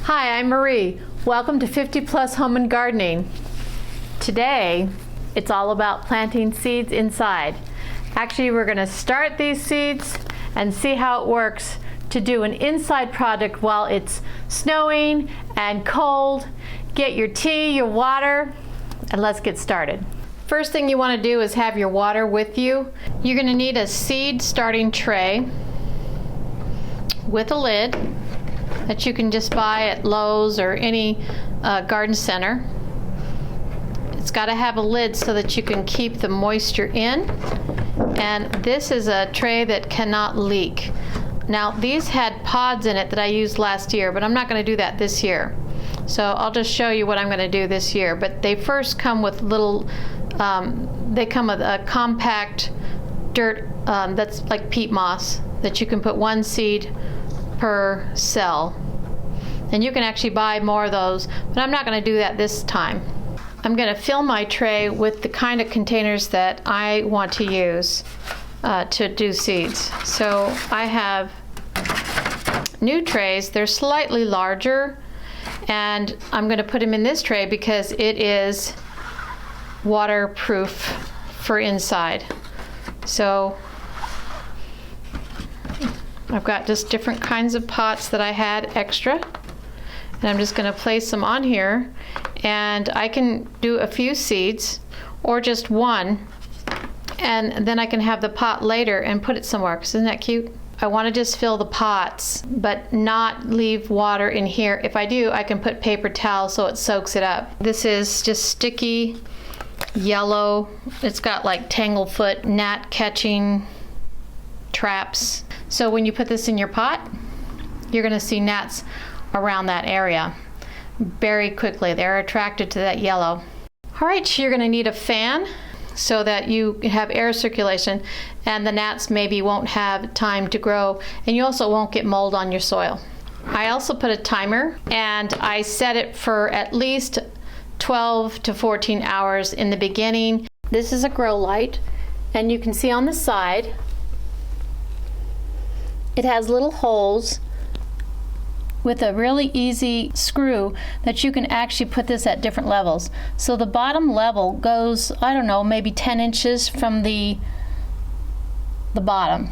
Hi, I'm Marie. Welcome to 50 Plus Home and Gardening. Today, it's all about planting seeds inside. Actually, we're going to start these seeds and see how it works to do an inside project while it's snowing and cold. Get your tea, your water, and let's get started. First thing you want to do is have your water with you. You're going to need a seed starting tray with a lid that you can just buy at Lowe's or any garden center. It's got to have a lid so that you can keep the moisture in. And this is a tray that cannot leak. Now, these had pods in it that I used last year, but I'm not going to do that this year. So I'll just show you what I'm going to do this year. But they first come with little, they come with a compact dirt that's like peat moss that you can put one seed per cell. And you can actually buy more of those, but I'm not going to do that this time. I'm going to fill my tray with the kind of containers that I want to use to do seeds. So I have new trays. They're slightly larger, and I'm going to put them in this tray because it is waterproof for inside. So I've got just different kinds of pots that I had extra, and I'm just going to place them on here, and I can do a few seeds or just one, and then I can have the pot later and put it somewhere. Isn't that cute? I want to just fill the pots but not leave water in here. If I do, I can put paper towel so it soaks it up. This is just sticky yellow. It's got like tanglefoot gnat catching traps. So when you put this in your pot, you're going to see gnats around that area very quickly. They're attracted to that yellow. All right, so you're going to need a fan so that you have air circulation and the gnats maybe won't have time to grow, and you also won't get mold on your soil. I also put a timer, and I set it for at least 12 to 14 hours in the beginning. This is a grow light, and you can see on the side it has little holes with a really easy screw that you can actually put this at different levels. So the bottom level goes, I don't know, maybe 10 inches from the bottom.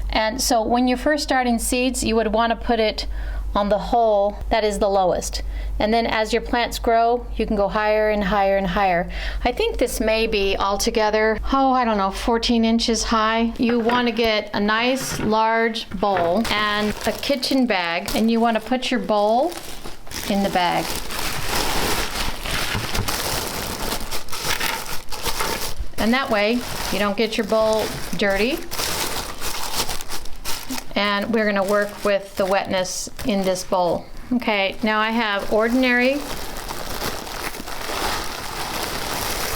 And so when you're first starting seeds, you would want to put it on the hole that is the lowest. And then as your plants grow, you can go higher and higher and higher. I think this may be altogether, I don't know, 14 inches high. You want to get a nice large bowl and a kitchen bag, and you want to put your bowl in the bag. And that way you don't get your bowl dirty. And we're going to work with the wetness in this bowl. Okay, now I have ordinary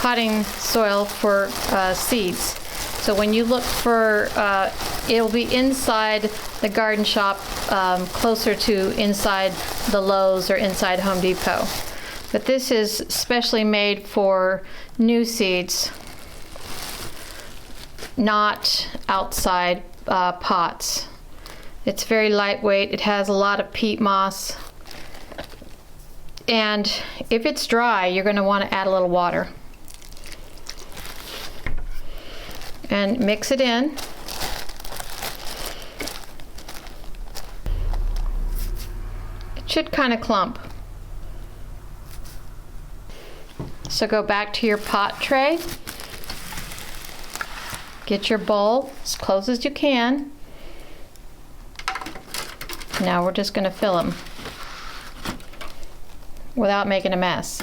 potting soil for seeds. So when you look for, it'll be inside the garden shop, closer to inside the Lowe's or inside Home Depot. But this is specially made for new seeds, not outside pots. It's very lightweight. It has a lot of peat moss. And if it's dry, you're going to want to add a little water. And mix it in. It should kind of clump. So go back to your pot tray. Get your bowl as close as you can. Now we're just going to fill them without making a mess.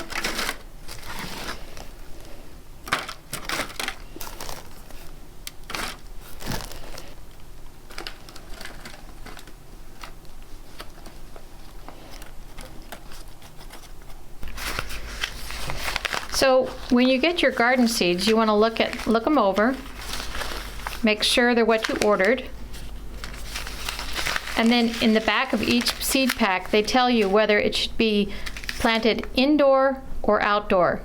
So when you get your garden seeds, you want to look them over, make sure they're what you ordered. And then in the back of each seed pack, they tell you whether it should be planted indoor or outdoor.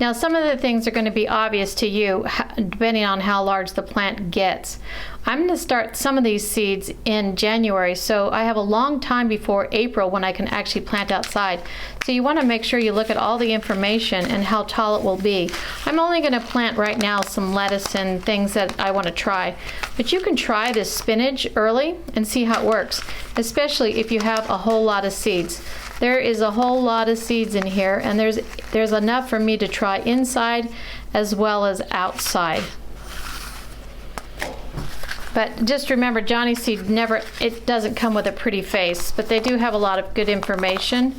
Now, some of the things are going to be obvious to you depending on how large the plant gets. I'm going to start some of these seeds in January, so I have a long time before April when I can actually plant outside. So you want to make sure you look at all the information and how tall it will be. I'm only going to plant right now some lettuce and things that I want to try. But you can try this spinach early and see how it works, especially if you have a whole lot of seeds. There is a whole lot of seeds in here, and there's enough for me to try inside as well as outside. But just remember, Johnny seed it doesn't come with a pretty face, but they do have a lot of good information.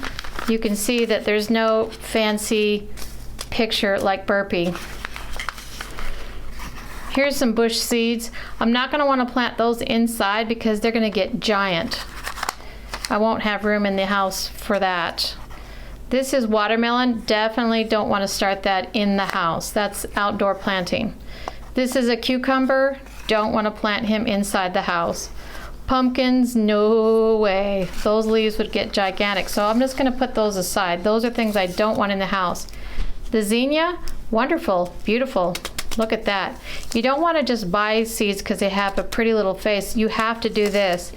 You can see that there's no fancy picture like Burpee. Here's some bush seeds. I'm not going to want to plant those inside because they're going to get giant. I won't have room in the house for that. This is watermelon. Definitely don't want to start that in the house. That's outdoor planting. This is a cucumber. Don't want to plant him inside the house. Pumpkins, no way. Those leaves would get gigantic. So I'm just going to put those aside. Those are things I don't want in the house. The zinnia, wonderful, beautiful. Look at that. You don't want to just buy seeds because they have a pretty little face. You have to do this.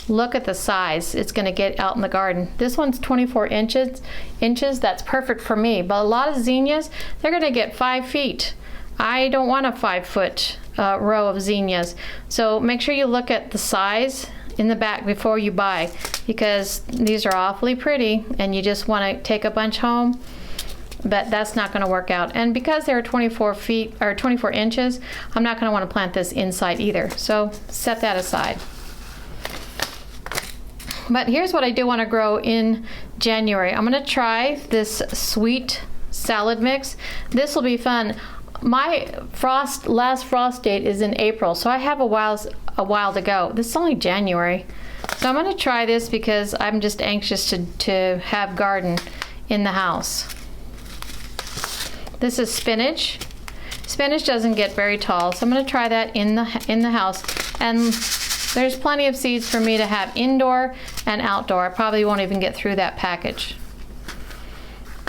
Look at the size it's going to get out in the garden. This one's 24 inches. That's perfect for me. But a lot of zinnias, they're going to get 5 feet. I don't want a 5-foot row of zinnias. So make sure you look at the size in the back before you buy, because these are awfully pretty and you just want to take a bunch home, but that's not going to work out. And because they're 24 inches, I'm not going to want to plant this inside either. So set that aside. But here's what I do want to grow in January. I'm going to try this sweet salad mix. This will be fun. My last frost date is in April, so I have a while to go. This is only January. So I'm going to try this because I'm just anxious to have garden in the house. This is spinach. Spinach doesn't get very tall, so I'm going to try that in the house. And there's plenty of seeds for me to have indoor and outdoor. I probably won't even get through that package.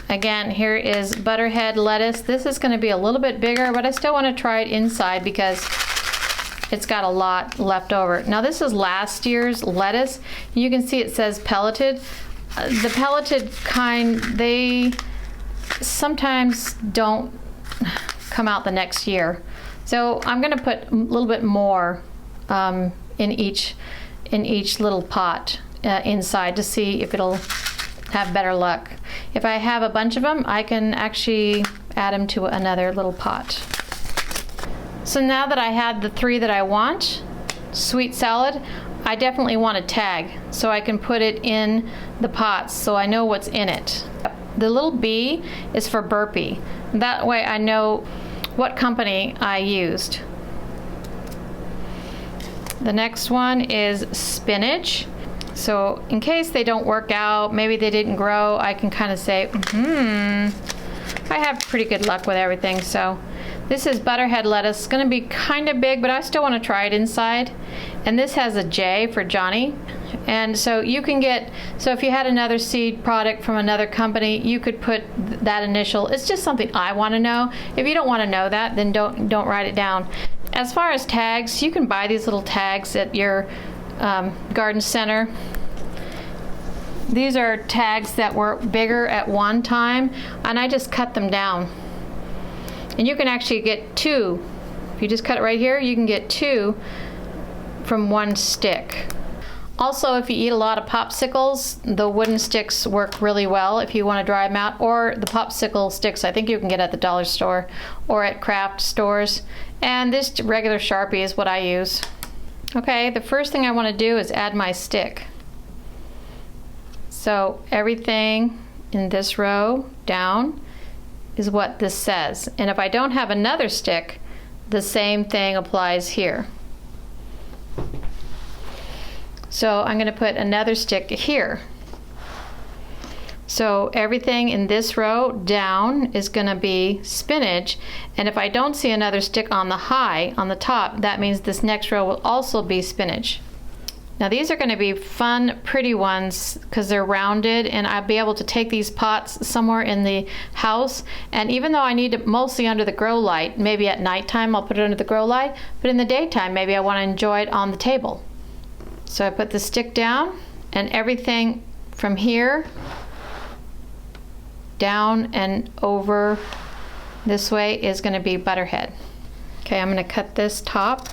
Again, here is butterhead lettuce. This is going to be a little bit bigger, but I still want to try it inside because it's got a lot left over. Now this is last year's lettuce. You can see it says pelleted. The pelleted kind, they sometimes don't come out the next year. So I'm going to put a little bit more in each little pot inside to see if it'll have better luck. If I have a bunch of them, I can actually add them to another little pot. So now that I had the 3 that I want, sweet salad, I definitely want a tag so I can put it in the pots so I know what's in it. The little B is for Burpee. That way I know what company I used. The next one is spinach. So in case they don't work out, maybe they didn't grow, I can kind of say, I have pretty good luck with everything. So this is butterhead lettuce. It's going to be kind of big, but I still want to try it inside. And this has a J for Johnny. And so you can get, so if you had another seed product from another company, you could put that initial. It's just something I want to know. If you don't want to know that, then don't write it down. As far as tags, you can buy these little tags at your garden center. These are tags that were bigger at one time, and I just cut them down. And you can actually get 2. If you just cut it right here, you can get 2 from 1 stick. Also, if you eat a lot of popsicles, the wooden sticks work really well if you want to dry them out, or the popsicle sticks I think you can get at the dollar store or at craft stores. And this regular Sharpie is what I use. Okay, the first thing I want to do is add my stick. So everything in this row down is what this says. And if I don't have another stick, the same thing applies here. So I'm going to put another stick here. So everything in this row down is going to be spinach, and if I don't see another stick on the top, that means this next row will also be spinach. Now these are going to be fun, pretty ones because they're rounded, and I'll be able to take these pots somewhere in the house. And even though I need it mostly under the grow light, maybe at nighttime I'll put it under the grow light, but in the daytime maybe I want to enjoy it on the table. So I put the stick down, and everything from here down and over this way is going to be butterhead. Okay, I'm going to cut this top.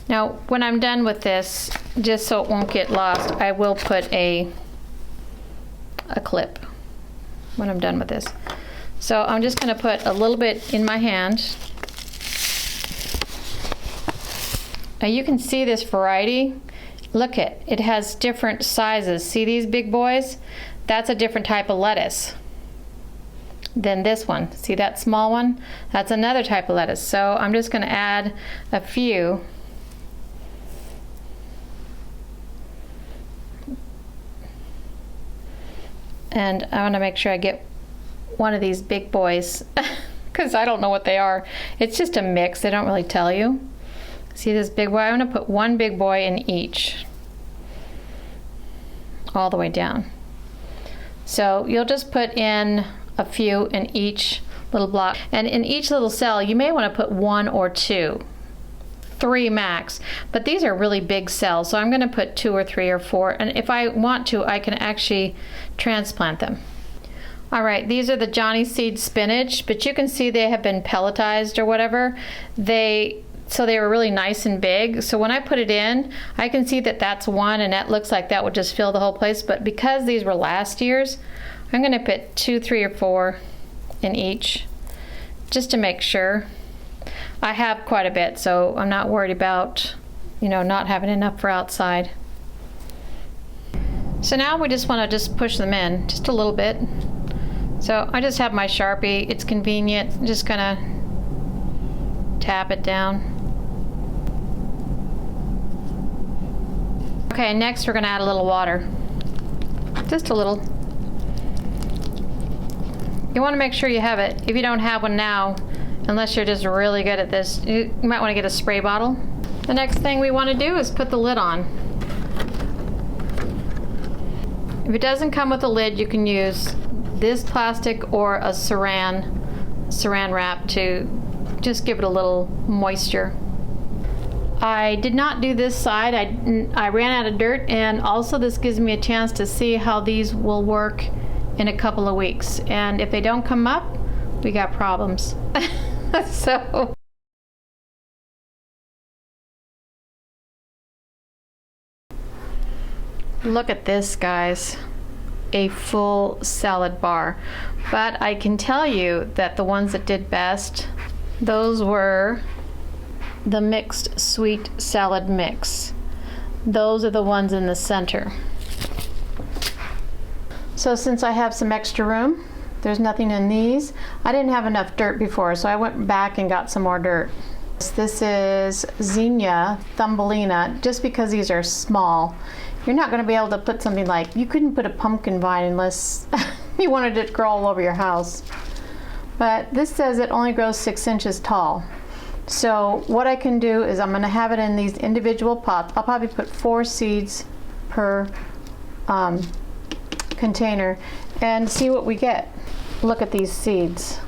Now, when I'm done with this, just so it won't get lost, I will put a clip when I'm done with this. So I'm just going to put a little bit in my hand. Now you can see this variety. Look it has different sizes. See these big boys? That's a different type of lettuce than this one. See that small one? That's another type of lettuce. So I'm just going to add a few. And I want to make sure I get one of these big boys because I don't know what they are. It's just a mix. They don't really tell you. See this big boy? I'm going to put one big boy in each, all the way down. So you'll just put in a few in each little block. And in each little cell, you may want to put 1 or 2. 3 max, but these are really big cells, so I'm going to put 2 or 3 or 4, and if I want to I can actually transplant them. Alright, these are the Johnny seed spinach, but you can see they have been pelletized or whatever. So they were really nice and big, so when I put it in I can see that that's one, and that looks like that would just fill the whole place, but because these were last year's, I'm going to put 2, 3 or 4 in each just to make sure. I have quite a bit, so I'm not worried about, not having enough for outside. So now we just want to push them in just a little bit. So I just have my Sharpie. It's convenient. I'm just gonna tap it down. Okay, next we're gonna add a little water. Just a little. You want to make sure you have it. If you don't have one now, unless you're just really good at this, you might want to get a spray bottle. The next thing we want to do is put the lid on. If it doesn't come with a lid, you can use this plastic or a saran wrap to just give it a little moisture. I did not do this side. I ran out of dirt, and also this gives me a chance to see how these will work in a couple of weeks. And if they don't come up, we got problems. So look at this, guys, a full salad bar. But I can tell you that the ones that did best, those were the mixed sweet salad mix. Those are the ones in the center. So since I have some extra room, there's nothing in these. I didn't have enough dirt before, so I went back and got some more dirt. This is Zinnia Thumbelina, just because these are small. You're not going to be able to put something like, you couldn't put a pumpkin vine unless you wanted it to grow all over your house. But this says it only grows 6 inches tall. So what I can do is I'm going to have it in these individual pots. I'll probably put 4 seeds per container and see what we get. Look at these seeds.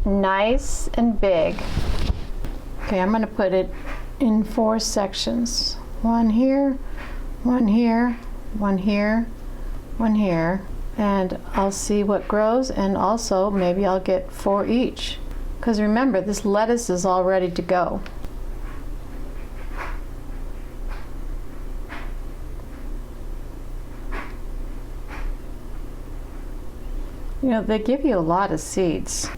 Nice and big. Okay, I'm going to put it in 4 sections. 1 here, 1 here, 1 here, 1 here, and I'll see what grows, and also maybe I'll get 4 each. Because remember, this lettuce is all ready to go. You know, they give you a lot of seeds.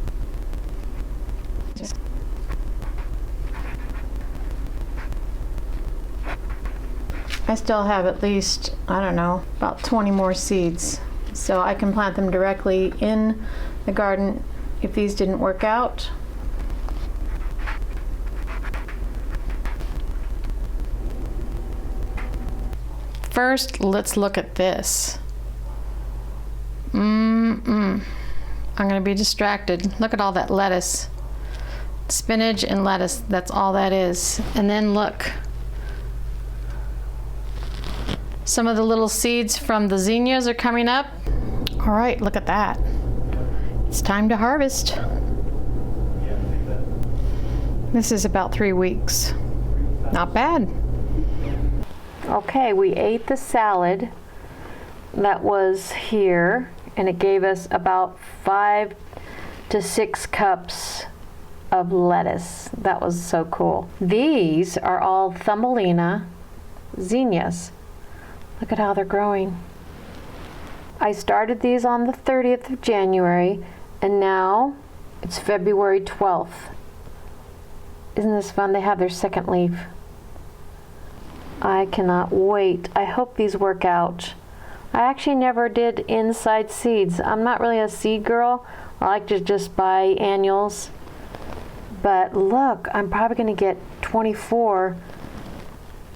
I still have at least, I don't know, about 20 more seeds. So I can plant them directly in the garden if these didn't work out. First, let's look at this. I'm gonna be distracted. Look at all that lettuce. Spinach and lettuce, that's all that is. And then look. Some of the little seeds from the zinnias are coming up. All right, look at that. It's time to harvest. This is about 3 weeks. Not bad. Okay, we ate the salad that was here, and it gave us about 5 to 6 cups of lettuce. That was so cool. These are all Thumbelina zinnias. Look at how they're growing. I started these on the 30th of January, and now it's February 12th. Isn't this fun? They have their second leaf. I cannot wait. I hope these work out. I actually never did inside seeds. I'm not really a seed girl. I like to just buy annuals. But look, I'm probably going to get 24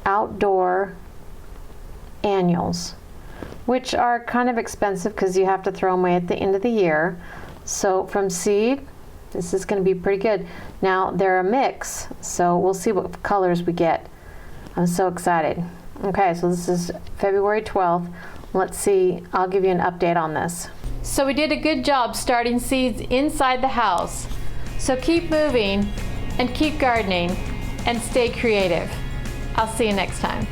outdoor annuals, which are kind of expensive because you have to throw them away at the end of the year. So from seed, this is going to be pretty good. Now they're a mix, so we'll see what colors we get. I'm so excited. Okay, so this is February 12th. Let's see, I'll give you an update on this. So we did a good job starting seeds inside the house. So keep moving and keep gardening and stay creative. I'll see you next time.